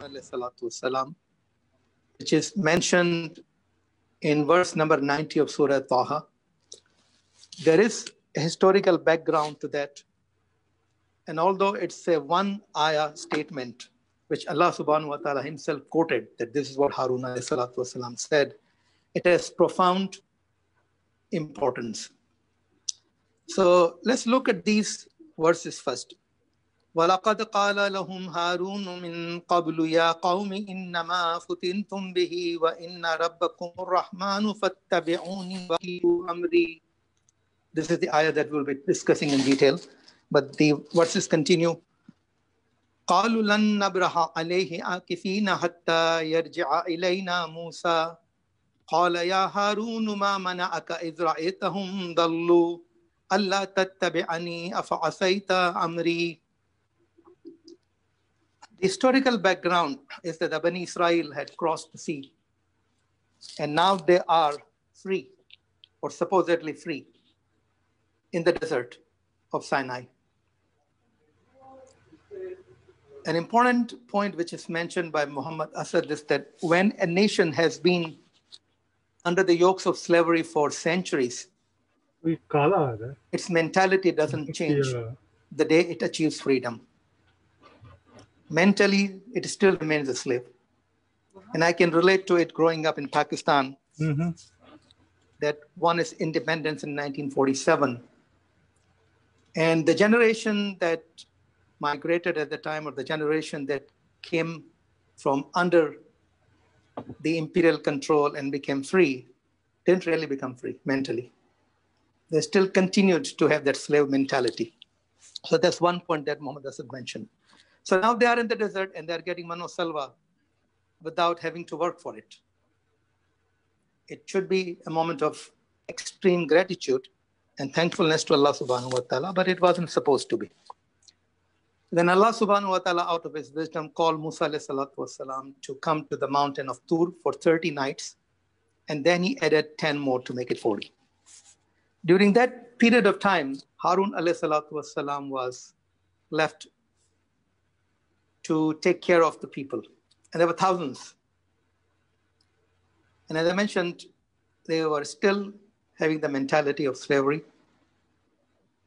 alayhi salatu wasalam, which is mentioned in verse number 90 of Surah Taha. There is a historical background to that. And although it's a one ayah statement, which Allah subhanahu wa ta'ala himself quoted, that this is what Harun alayhi salatu wasalam said, it has profound importance. So let's look at these verses first. وَلَقَدْ قَالَ لَهُمْ هَارُونُ مِنْ قَبْلُ يَا قَوْمِ إِنَّمَا فُتِنْتُمْ بِهِ وَإِنَّ رَبَّكُمُ الرَّحْمَنُ فَاتَّبِعُونِي وَأَطِيعُوا أَمْرِي. This is the ayah that we'll be discussing in detail, but the verses continue. قَالُوا لَن نَبْرَحَ عَلَيْهِ عَاكِفِينَ حَتَّى يَرْجِعَ إِلَيْنَا مُوسَى قَالَ يَا هَارُونُ مَا مَنَعَكَ إِذْ رَأَيْتَهُمْ ضَلُّوا أَلَّا تَتَّبِعَنِي أَفَعَصَيْتَ أَمْرِي. The historical background is that the Bani Israel had crossed the sea, and now they are free, or supposedly free, in the desert of Sinai. An important point which is mentioned by Muhammad Asad is that when a nation has been under the yokes of slavery for centuries, its mentality doesn't change the day it achieves freedom. Mentally, it still remains a slave. And I can relate to it growing up in Pakistan, that won its independence in 1947. And the generation that migrated at the time, or the generation that came from under the imperial control and became free, didn't really become free mentally. They still continued to have that slave mentality. So that's one point that Muhammad Asad mentioned. So now they are in the desert and they're getting mano salva without having to work for it. It should be a moment of extreme gratitude and thankfulness to Allah subhanahu wa ta'ala, but it wasn't supposed to be. Then Allah subhanahu wa ta'ala, out of his wisdom, called Musa alayhi salatu wasalam to come to the mountain of Tur for 30 nights. And then he added 10 more to make it 40. During that period of time, Harun alayhi salatu wasalam was left to take care of the people. And there were thousands. And as I mentioned, they were still having the mentality of slavery.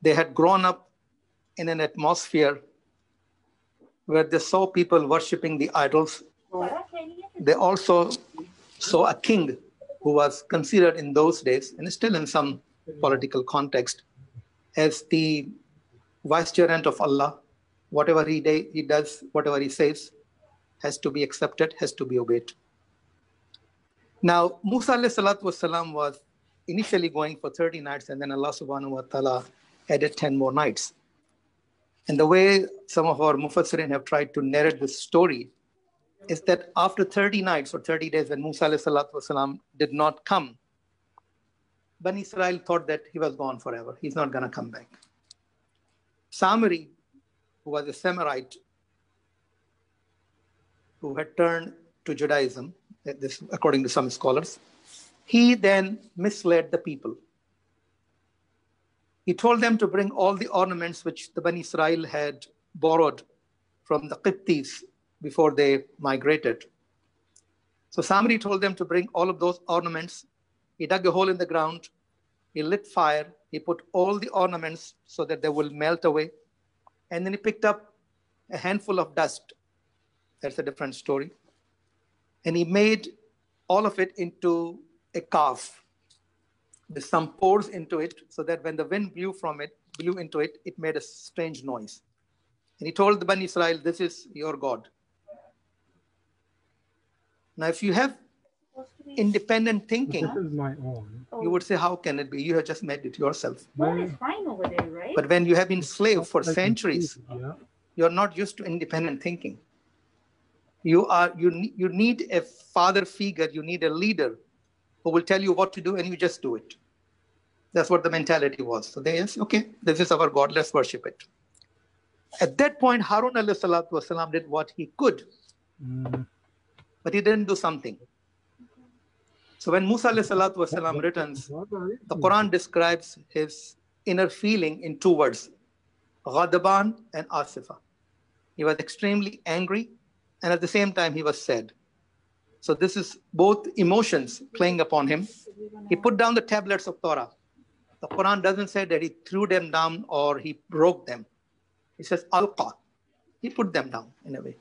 They had grown up in an atmosphere where they saw people worshiping the idols. They also saw a king who was considered in those days, and still in some political context, as the vicegerent of Allah. Whatever he does, whatever he says, has to be accepted, has to be obeyed. Now, Musa alayhi salatu wasalam was initially going for 30 nights, and then Allah subhanahu wa ta'ala added 10 more nights. And the way some of our Mufassirin have tried to narrate this story is that after 30 nights or 30 days, when Musa alayhi salatu wasalam did not come, Bani Israel thought that he was gone forever. He's not going to come back. Samiri, who was a Samarite, who had turned to Judaism, this, according to some scholars, he then misled the people. He told them to bring all the ornaments which the Bani Israel had borrowed from the Qibtis before they migrated. So Samiri told them to bring all of those ornaments. He dug a hole in the ground. He lit fire. He put all the ornaments so that they will melt away. And then he picked up a handful of dust. That's a different story. And he made all of it into a calf with some pores into it, so that when the wind blew into it, it made a strange noise. And he told the Bani Israel, this is your God. Now, if you have independent thinking, this is my own. You would say, how can it be? You have just made it yourself. Well, it's fine over there, right? But when you have been slave for centuries, Yeah. you're not used to independent thinking. You need a father figure, you need a leader who will tell you what to do, and you just do it. That's what the mentality was. So they said, okay, this is our God, let's worship it. At that point, Harun alayhi salatu wasalam did what he could, but he didn't do something. So when Musa alayhi salatu wasalam returns, the Quran describes his inner feeling in two words, Ghadaban and Asifa. He was extremely angry and at the same time he was sad. So this is both emotions playing upon him. He put down the tablets of Torah. The Quran doesn't say that he threw them down or he broke them. It says alqa. He put them down in a way.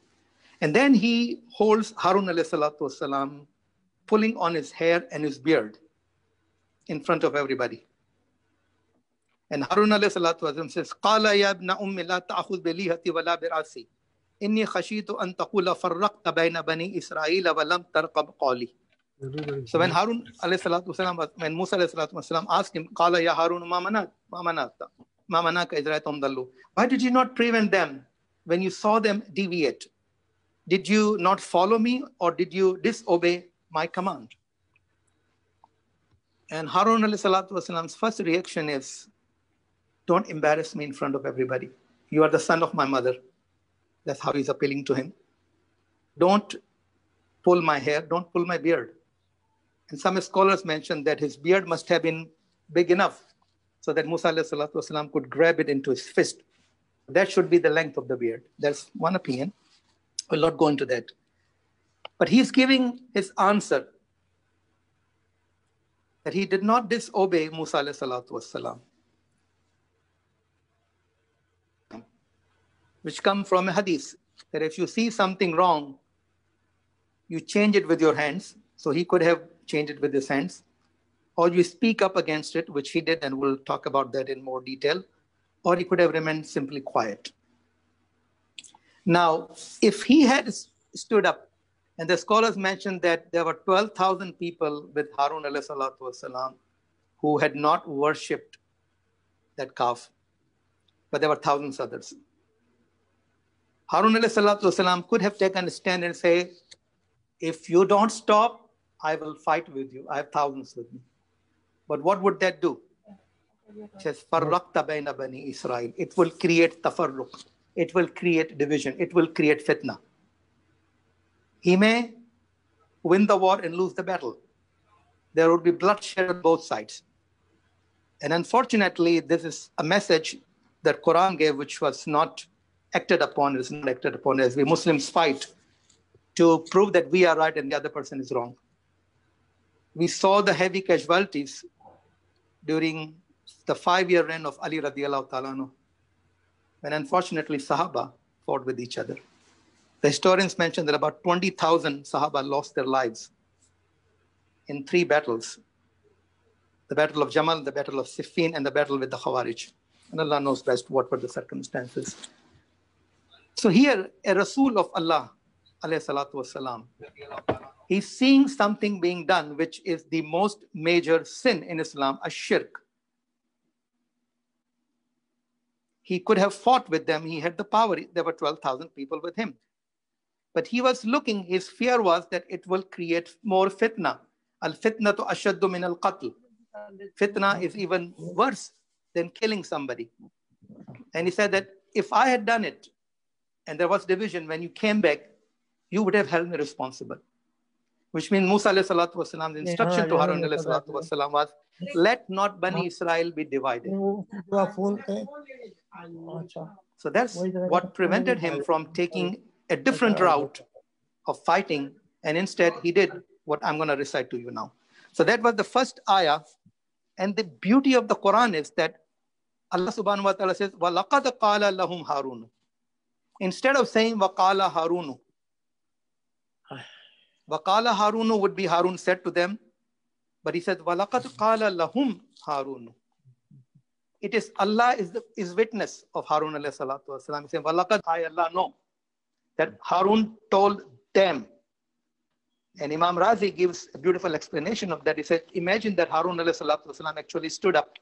And then he holds Harun alayhi salatu wasalam, pulling on his hair and his beard in front of everybody. And Harun alayhi salatu wasalam says, Qala ya ibna ummi la ta'khudh bi lihati wa la bi ra'si. Inni khashitu an taqula farraqta bayna bani Israel wa lam tarqab qawli. So when Harun alayhi salatu wasalam, when Musa alayhi salatu wasalam asked him, Qala ya Harun ma manaka izra'atum dallu. Why did you not prevent them when you saw them deviate? Did you not follow me or did you disobey my command? And Harun alayhi salatu wasalam's first reaction is, don't embarrass me in front of everybody. You are the son of my mother. That's how he's appealing to him. Don't pull my hair, don't pull my beard. And some scholars mention that his beard must have been big enough so that Musa alayhi salatu wasalam could grab it into his fist. That should be the length of the beard. That's one opinion. We'll not go into that. But he's giving his answer that he did not disobey Musa alayhi salatu wasalam, which come from a hadith, that if you see something wrong, you change it with your hands. So he could have changed it with his hands. Or you speak up against it, which he did, and we'll talk about that in more detail. Or he could have remained simply quiet. Now, if he had stood up, and the scholars mentioned that there were 12,000 people with Harun alayhi salatu wasalam who had not worshipped that calf, but there were thousands others. Harun alayhi salatu wasalam could have taken a stand and say, if you don't stop, I will fight with you. I have thousands with me. But what would that do? It says, Farraqta bayna bani Israel. It will create tafarruq. It will create division. It will create fitna. He may win the war and lose the battle. There will be bloodshed on both sides. And unfortunately, this is a message that Quran gave, which was not acted upon. It is not acted upon as we Muslims fight to prove that we are right and the other person is wrong. We saw the heavy casualties during the 5-year reign of Ali radiallahu ta'ala anhu, when unfortunately Sahaba fought with each other. The historians mention that about 20,000 Sahaba lost their lives in 3 battles. The Battle of Jamal, the Battle of Siffin, and the battle with the Khawarij. And Allah knows best what were the circumstances. So here, a Rasul of Allah, alayhi salatu wasalam, he's seeing something being done, which is the most major sin in Islam, a shirk. He could have fought with them. He had the power. There were 12,000 people with him. But he was looking, his fear was that it will create more fitna. Al-fitnatu ashaddu min al-qatl. Fitna is even worse than killing somebody. And he said that if I had done it, and there was division, when you came back, you would have held me responsible. Which means Musa alayhi salatu wasalam's instruction to Harun alayhi salatu wasalam was, let not Bani Israel be divided. So that's what prevented him from taking a different route of fighting. And instead, he did what I'm going to recite to you now. So that was the first ayah. And the beauty of the Quran is that Allah subhanahu wa ta'ala says, وَلَقَدْ قَالَ لَهُمْ هَارُونُ. Instead of saying وَقَالَ هَارُونُ, وَقَالَ هَارُونُ would be Harun said to them. But he said, وَلَقَدْ قَالَ لَهُمْ هَارُونُ. It is Allah is witness of Harun alayhi salatu wasalam. He said, وَلَقَدْ I Allah know that Harun told them. And Imam Razi gives a beautiful explanation of that. He said, imagine that Harun alayhi salatu wasalam actually stood up.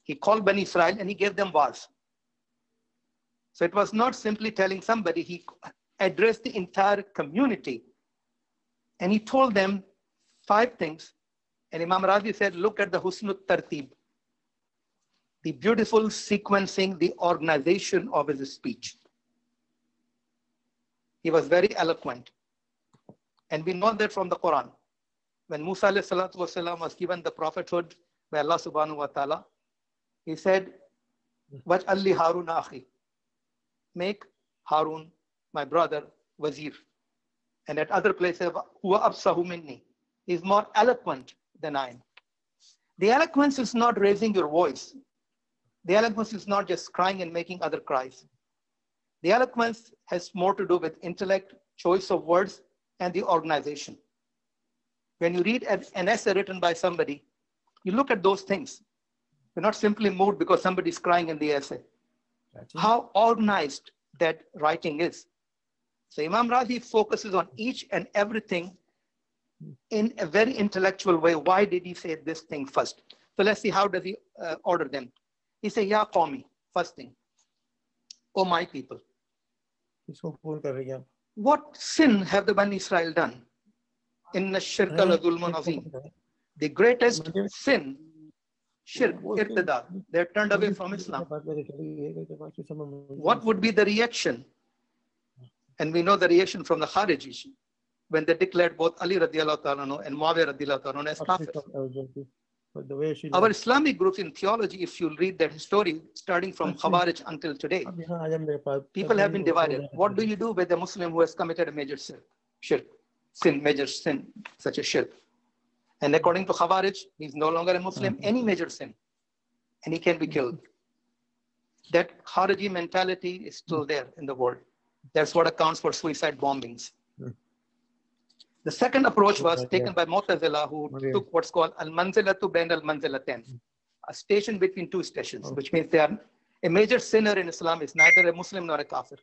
He called Bani Israel and he gave them wars. So it was not simply telling somebody, he addressed the entire community. And he told them 5 things. And Imam Razi said, look at the husnut tartib, the beautiful sequencing, the organization of his speech. He was very eloquent. And we know that from the Quran. When Musa alayhi salatu wasalam was given the prophethood by Allah subhanahu wa ta'ala, he said, وَجْعَلْ لِي هَارُونَ أَخِي. Make Harun, my brother, wazir. And at other places, huwa afsahu minni. He's more eloquent than I am. The eloquence is not raising your voice. The eloquence is not just crying and making other cries. The eloquence has more to do with intellect, choice of words, and the organization. When you read an essay written by somebody, you look at those things. You're not simply moved because somebody's crying in the essay. How organized that writing is. So Imam Razi focuses on each and everything in a very intellectual way. Why did he say this thing first? So let's see, how does he order them? He says, Ya Qawmi, first thing. Oh, my people. What sin have the Bani Israel done? Inna shirka la zulmun azim. The greatest sin, shirk, irtidad. They're turned away from Islam. What would be the reaction? And we know the reaction from the Kharijis when they declared both Ali radiallahu ta'ala and Muawiyah radiallahu ta'ala as kafir. Our Islamic groups in theology, if you read that story, starting from Khawarij until today, people have been divided. What do you do with a Muslim who has committed a major major sin, such as shirk? And according to Khawarij, he's no longer a Muslim, any major sin, and he can be killed. That Khariji mentality is still there in the world. That's what accounts for suicide bombings. The second approach was taken by Mu'tazila, who took what's called al-manzilatu bain al-manzilatain, a station between two stations, which means they are a major sinner in Islam is neither a Muslim nor a kafir.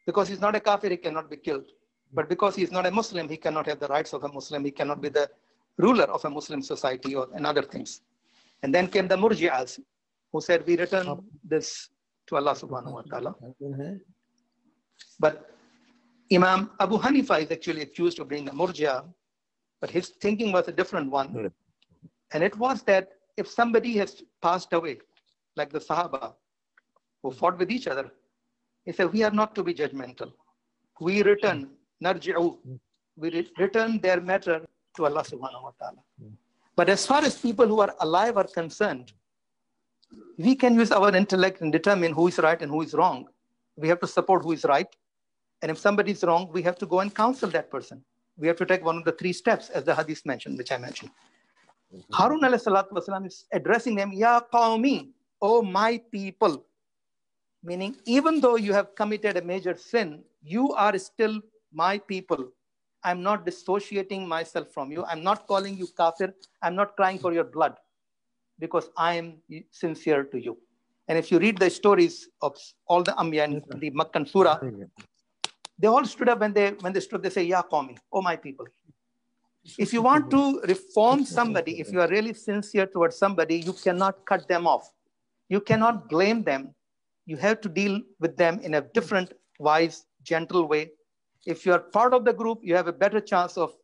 Because he's not a kafir, he cannot be killed. But because he's not a Muslim, he cannot have the rights of a Muslim. He cannot be the ruler of a Muslim society and other things. And then came the Murji'as, who said, we return this to Allah subhanahu wa ta'ala. But Imam Abu Hanifa is actually accused of being a Murji'a, but his thinking was a different one. And it was that if somebody has passed away, like the Sahaba, who fought with each other, he said, we are not to be judgmental. We return, narji'u, we return their matter to Allah subhanahu wa ta'ala. But as far as people who are alive are concerned, we can use our intellect and determine who is right and who is wrong. We have to support who is right. And if somebody is wrong, we have to go and counsel that person. We have to take one of the three steps, as the hadith mentioned, which I mentioned. Harun alayhi salatu wasalam is addressing them, Ya Qawmi, oh my people. Meaning, even though you have committed a major sin, you are still my people. I'm not dissociating myself from you. I'm not calling you kafir. I'm not crying for your blood because I am sincere to you. And if you read the stories of all the Anbiya in the Makkan Surah, they all stood up when they stood, they say, Ya Qawmi, oh my people. If you want to reform somebody, if you are really sincere towards somebody, you cannot cut them off. You cannot blame them. You have to deal with them in a different, wise, gentle way. If you are part of the group, you have a better chance of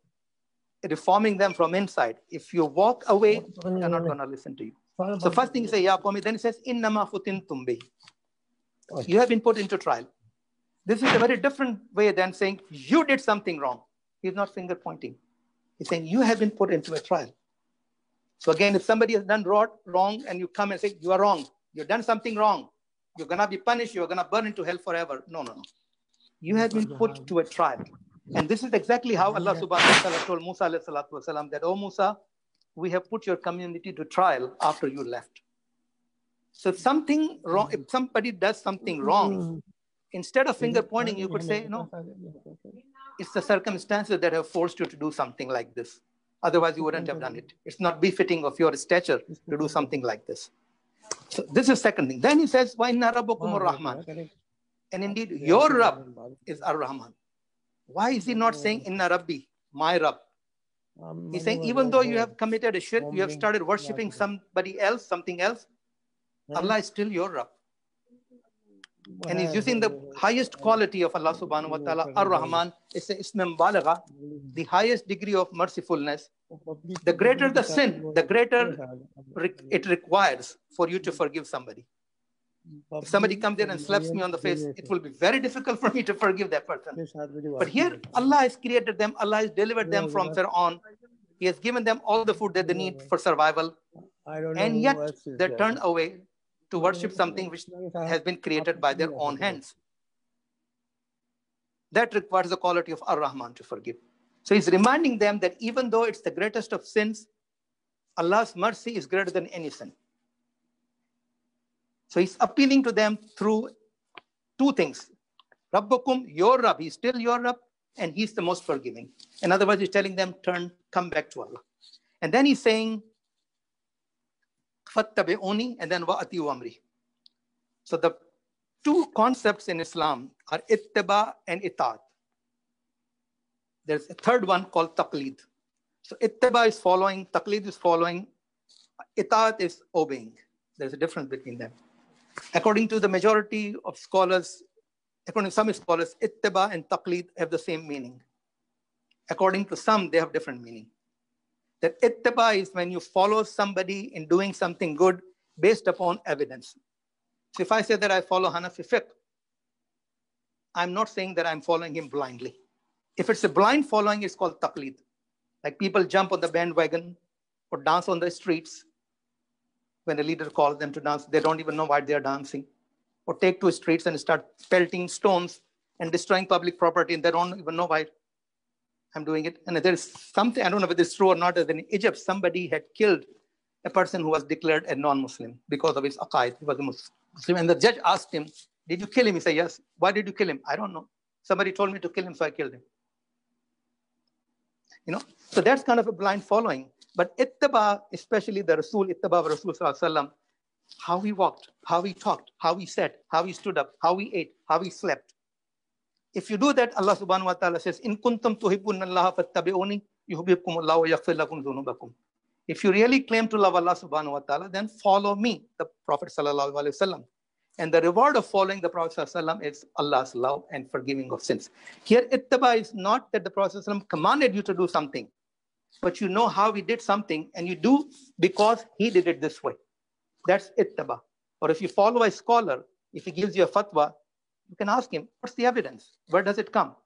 reforming them from inside. If you walk away, they're not going to listen to you. So first thing you say, Ya Qawmi, then it says, Innama futintum bihi. You have been put into trial. This is a very different way than saying, you did something wrong. He's not finger pointing. He's saying, you have been put into a trial. So again, if somebody has done wrong and you come and say, you are wrong, you've done something wrong, you're going to be punished, you're going to burn into hell forever. No. You have been put to a trial. And this is exactly how Allah subhanahu wa ta'ala told Musa alayhi salatu wasalam that, oh Musa, we have put your community to trial after you left. So if something wrong, if somebody does something wrong, instead of finger pointing, you could say, no, it's the circumstances that have forced you to do something like this. Otherwise, you wouldn't have done it. It's not befitting of your stature to do something like this. So this is second thing. Then he says, wa inna rabbakum ar-Rahman. And indeed, your Rabb is ar-Rahman. Why is he not saying, inna Rabbi, my Rabb? He's saying, even though you have committed a shirk, you have started worshipping somebody else, something else, Allah is still your Rabb. And he's using the highest quality of Allah subhanahu wa ta'ala, ar-Rahman. It's a ism balagha, the highest degree of mercifulness. The greater the sin, the greater it requires for you to forgive somebody. If somebody comes there and slaps me on the face, it will be very difficult for me to forgive that person. But here, Allah has created them. Allah has delivered them from Fir'aun. He has given them all the food that they need for survival. And yet, they turn away to worship something which has been created by their own hands. that requires the quality of Ar-Rahman to forgive. So he's reminding them that even though it's the greatest of sins, Allah's mercy is greater than any sin. So he's appealing to them through two things. Rabbukum, your Rabb, he's still your Rabb, and he's the most forgiving. In other words, he's telling them, come back to Allah. And then he's saying, Fattabi'uni, and then wa'atiu amri. So the two concepts in Islam are ittiba and itaat. There's a third one called taqleed. So ittiba is following, taqleed is following, itaat is obeying. There's a difference between them. According to the majority of scholars, according to some scholars, ittiba and taqleed have the same meaning. According to some, they have different meaning. That ittiba is when you follow somebody in doing something good based upon evidence. So if I say that I follow Hanafi fiqh, I'm not saying that I'm following him blindly. If it's a blind following, it's called taqleed. Like people jump on the bandwagon or dance on the streets when a leader calls them to dance. They don't even know why they're dancing. Or take to streets and start pelting stones and destroying public property, and they don't even know why I'm doing it. And there's something, I don't know whether it's true or not, that in Egypt, somebody had killed a person who was declared a non-Muslim because of his aqaid. He was a Muslim. And the judge asked him, did you kill him? He said, yes. Why did you kill him? I don't know. Somebody told me to kill him, so I killed him. So that's kind of a blind following. But ittiba, especially the Rasul, ittiba of Rasul sallallahu alaihi wasallam, how he walked, how he talked, how he sat, how he stood up, how he ate, how he slept. If you do that, Allah subhanahu wa ta'ala says, In kuntum tuhibbun Allah fattabi'uni yuhibbukum Allah wa yaghfir lakum dhunubakum. If you really claim to love Allah subhanahu wa ta'ala, then follow me, the Prophet sallallahu alaihi wasallam. And the reward of following the Prophet sallallahu alaihi wasallam is Allah's love and forgiving of sins. Here, ittiba is not that the Prophet sallallahu alaihi wasallam commanded you to do something, but you know how he did something and you do because he did it this way. That's ittiba. Or if you follow a scholar, if he gives you a fatwa, you can ask him, what's the evidence? Where does it come?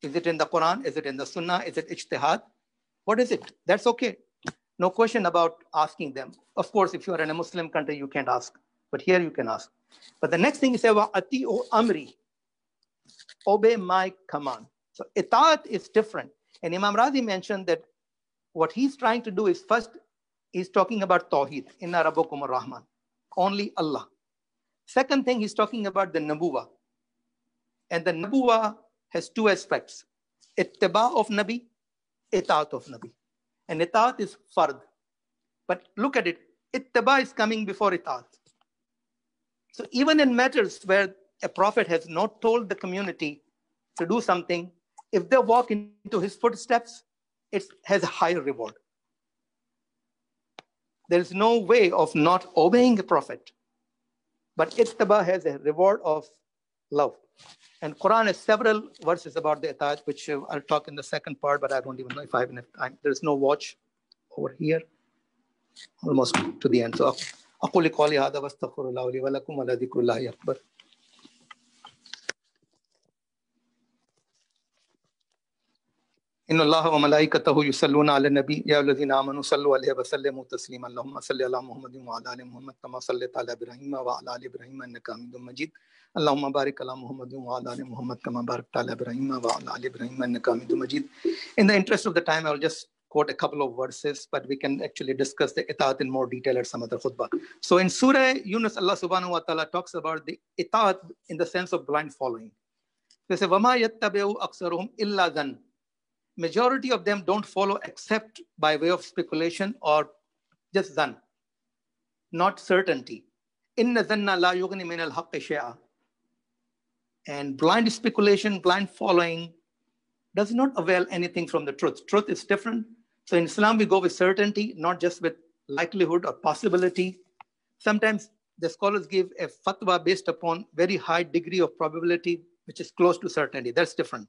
Is it in the Quran? Is it in the Sunnah? Is it ijtihad? What is it? That's okay. No question about asking them. Of course, if you are in a Muslim country, you can't ask. But here you can ask. But the next thing is, Ati'u amri. Obey my command. So itaat is different. And Imam Razi mentioned that what he's trying to do is first, he's talking about Tawheed. Inna rabbukum ar-Rahman. Only Allah. Second thing, he's talking about the Nabuwa. And the Nabuwa has two aspects. Ittiba of Nabi, itaat of Nabi. And itaat is fard. But look at it. Ittiba is coming before itaat. So even in matters where a prophet has not told the community to do something, if they walk into his footsteps, it has a higher reward. There is no way of not obeying a prophet. But ittiba has a reward of love. And Quran has several verses about the itaat, which I'll talk in the second part, but I don't even know if I have enough time. There's no watch over here. Almost to the end. So, أقول قولي هذا واستغفر الله لي ولكم ولذكر الله أكبر. إن الله وملائكته يصلون على النبي يا الذين آمنوا صلوا عليه وسلموا تسليما اللهم صل على محمد وعلى آل محمد كما صليت على إبراهيم وعلى آل إبراهيم إنك حميد مجيد اللهم بارك على محمد وعلى آل محمد كما باركت على إبراهيم وعلى آل إبراهيم إنك حميد مجيد. In the interest of the time, I will just quote a couple of verses, but we can actually discuss the itaat in more detail at some other khutbah. So in Surah Yunus, Allah subhanahu wa ta'ala talks about the itaat in the sense of blind following. They say, وَمَا يَتَّبِعُ أَكْثَرُهُمْ إِلَّا ظَنَّ. Majority of them don't follow except by way of speculation or just zan, not certainty. Inna zanna la yughni min al-haqqi shay'a. And blind speculation, blind following does not avail anything from the truth. Truth is different. So in Islam, we go with certainty, not just with likelihood or possibility. Sometimes the scholars give a fatwa based upon very high degree of probability, which is close to certainty. That's different.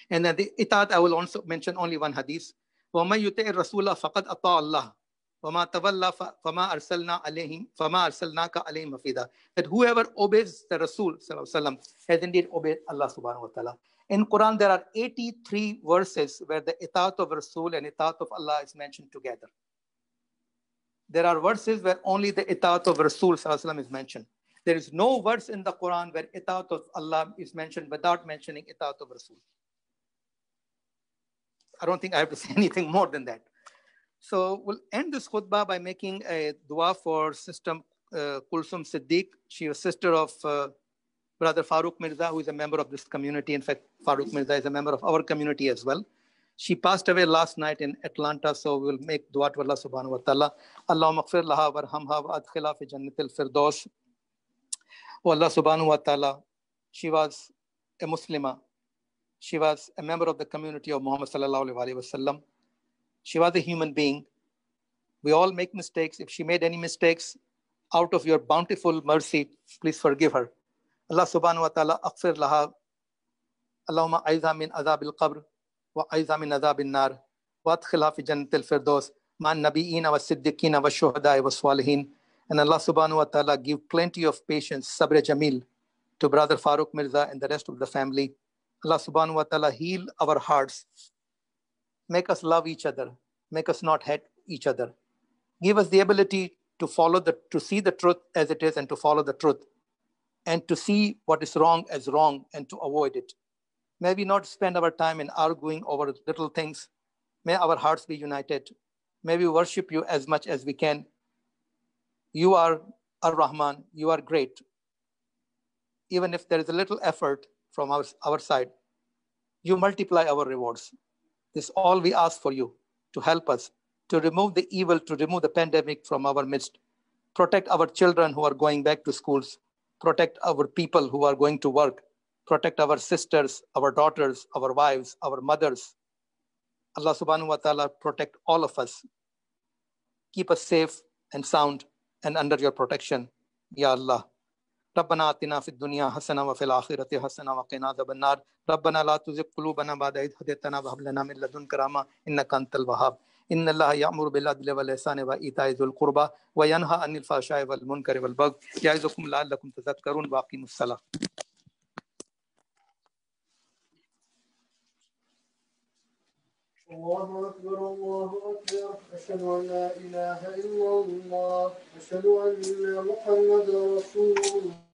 And then the itaat, I will also mention only one hadith. وَمَنْ يُطِعِ الرَّسُولَ فَقَدْ أَطَاعَ اللَّهَ وَمَا تَوَلَّى فَمَا أَرْسَلْنَاكَ عَلَيْهِمْ حَفِيظًا. That whoever obeys the Rasul has indeed obeyed Allah subhanahu wa ta'ala. In Quran, there are 83 verses where the itaat of Rasul and itaat of Allah is mentioned together. There are verses where only the itaat of Rasul is mentioned. There is no verse in the Quran where itaat of Allah is mentioned without mentioning itaat of Rasul. I don't think I have to say anything more than that. So we'll end this khutbah by making a dua for Sister Kulsum Siddiq. She was sister of Brother Farooq Mirza, who is a member of this community. In fact, Farooq Mirza is a member of our community as well. She passed away last night in Atlanta, so we'll make dua to Allah subhanahu wa ta'ala. Allahumma ighfir laha warhamha wa adkhilha fi jannatil firdaus. Oh Allah subhanahu wa ta'ala, she was a Muslimah. She was a member of the community of Muhammad sallallahu alaihi wasallam. She was a human being. We all make mistakes. If she made any mistakes, out of your bountiful mercy, please forgive her. Allah subhanahu wa ta'ala, aghfir laha. Allahumma aiza min azabil qabr wa aiza min azabil nar wa adkhilha fi jannatil firdaus ma'an nabiyina wa siddiqina wa shuhada'i wa salihin. And Allah subhanahu wa ta'ala give plenty of patience, sabr jamil, to Brother Farooq Mirza and the rest of the family. Allah subhanahu wa ta'ala heal our hearts. Make us love each other. Make us not hate each other. Give us the ability to see the truth as it is and to follow the truth, and to see what is wrong as wrong and to avoid it. May we not spend our time in arguing over little things. May our hearts be united. May we worship you as much as we can. You are Ar-Rahman. You are great. Even if there is a little effort from our side, you multiply our rewards. This is all we ask for you, to help us, to remove the evil, to remove the pandemic from our midst. Protect our children who are going back to schools. Protect our people who are going to work. Protect our sisters, our daughters, our wives, our mothers. Allah subhanahu wa ta'ala protect all of us. Keep us safe and sound and under your protection, Ya Allah. ربنا آتنا في الدنيا حسنة وفي الآخرة حسنة وقنا عذاب النار ربنا لا تزغ قلوبنا بعد إذ هديتنا وهب لنا من لدنك رحمة إنك أنت الوهاب إن الله يأمر بالعدل والإحسان وإيتاء ذي القربى وينهى عن الفحشاء والمنكر والبغي يعظكم لعلكم تذكرون وأقيموا الصلاة. الله أكبر الله أكبر أشهد أن لا إله إلا الله أشهد أن محمدا رسول الله